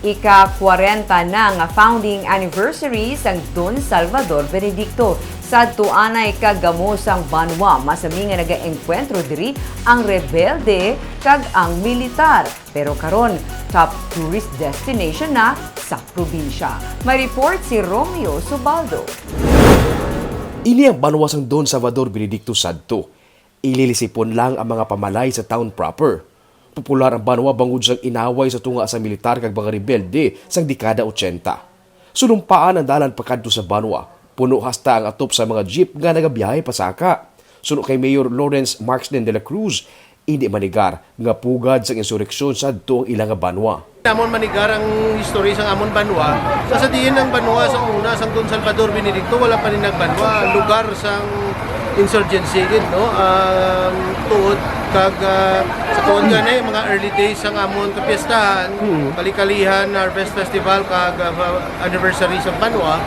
Ika-40 na nga founding anniversary sang Don Salvador Benedicto. Sa tuanay kagamo sang banwa, masami nga nag-enkwentro diri ang rebelde kag ang militar. Pero karon, top tourist destination na sa probinsya. May report si Romeo Subaldo. Ini ang banwa sang Don Salvador Benedicto sadto. Ililisipon lang ang mga pamalay sa town proper. Popular ang banwa bangod sang inaway sa tunga sa militar kag mga rebelde sang dekada 80. Sulumpaan ang dalan pakadto sa banwa. Puno hasta ang atop sa mga jeep nga nagabiyahe pasaka. Suno kay Mayor Lawrence Marksden de la Cruz, hindi manigar nga pugad sang insureksyon sadto ang ilang banwa. Amon manigar ang history sang amon banwa. Sa diin ang banwa sa una sang Don Salvador Benedicto wala pa rin nagbanwa, lugar sang insurgency gid no. Tuod kag sa tuod gani mga early days sang amon kapiestahan, kalikalihan Harvest Festival kag anniversary sang banwa.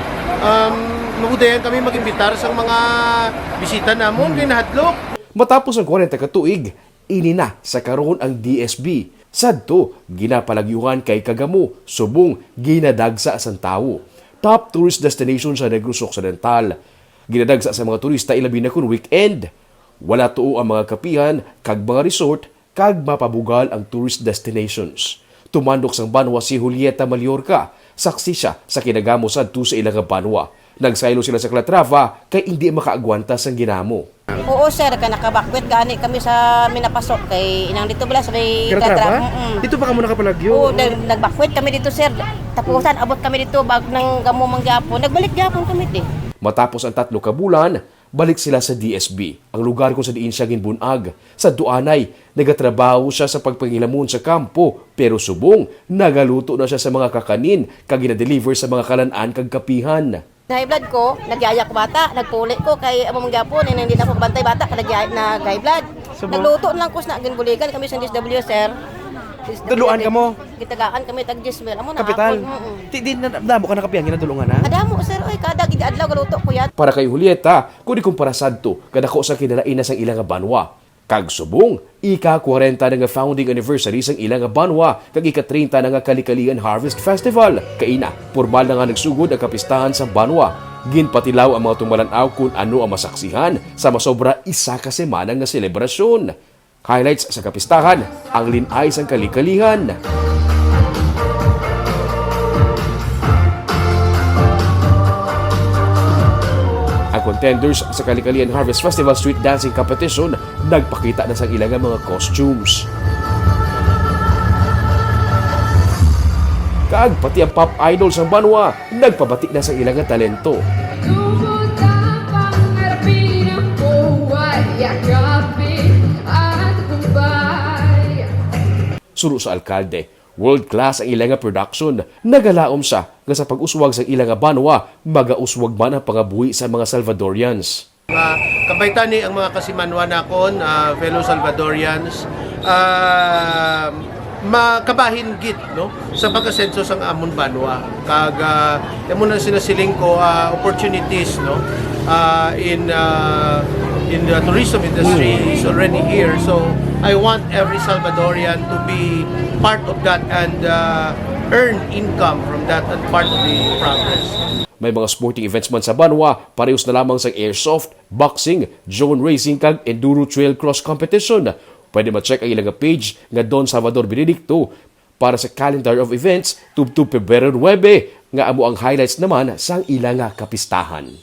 Nuudayan kami mag-imbitar sa mga bisita namon kay nahadlok. Matapos ang 40 ka tuig, ini na sa karon ang DSB. Sadto, ginapalagyuhan kay Kagamo, subong ginadagsa sa tao. Top tourist destination sa Negros Occidental. Ginadagsa sa mga turista ilabi na kun weekend. Wala tuo ang mga kapihan, kag mga resort, kag mapabugal ang tourist destinations. Tumandok sang banwa si Julieta Mallorca, saksi siya sa kinagamo sadto sa ilang banwa. Nagsaylo sila sa Calatrava kay hindi makaagwanta sang ginamo. Oo sir, ka nakabakwit gani kami sa minapasok kay inang dito bala sa may Calatrava? Dito ba kamo nakapalagyo? Oo, nagbakwit kami dito sir. Tapusan abot kami dito bag nang gamo mangyapon. Nagbalik gyapon kami di. Matapos ang 3 ka bulan, balik sila sa DSB, ang lugar kung sa diin siya ginbunag. Sa duanay, nagatrabaho siya sa pagpangilamon sa kampo, pero subong, nagaluto na siya sa mga kakanin, kag ginadeliver sa mga kalanaan kag kapihan. High blood ko, nagyaya ko bata, nagpuli ko kay among gyapon hindi na ko bantay bata kada na high blood. Nagluto lang ko sa ginbuligan kami sa DSW sir. Tuluan ka mo? Gitagaan kami tag 10 mil. Amo na Kapital? hapon. Di namo ka nakapiyang ginadulungan na? Adamo sir, oy kada gidadlaw galuto ko yan. Para kay Julieta, kung ikumpara sadto, kadako sa kinalain na sang ilang banwa. Kag subong, ika-40 na nga founding anniversary sang ilang banwa, kag ika-30 na nga Kalikalian Harvest Festival. Kaina, formal na nga nagsugod ang kapistahan sa banwa. Ginpatilaw ang mga tumalanaw kung ano ang masaksihan sa masobra isa ka semana nga selebrasyon. Highlights sa kapistahan, ang linay sang kalikalihan. Ang contenders sa Kalikalian Harvest Festival Street Dancing Competition nagpakita na sa ilang mga costumes. Kag pati ang pop idol sa banwa nagpabati na sa ilang talento. Suro sa alkalde, world-class ang ilang production. Nagalaom siya nga sa pag-uswag sa ilang banwa, magauswag man ang pangabuhi sa mga Salvadorians. Kabaytan ni ang mga kasimanwa nakon, fellow Salvadorians, makabahin git no sa pagkasenso sang amon banwa. Kag emo na sinasiling ko opportunities no in the tourism industry is already here. So I want every Salvadorian to be part of that and earn income from that and part of the progress. May mga sporting events man sa banwa, parehos na lamang sa airsoft, boxing, drone racing kag enduro trail cross competition. Pwede ma-check ang ilang page nga Don Salvador Benedicto para sa calendar of events tubtub Pebrero 9 nga amo ang highlights naman sa ilang kapistahan.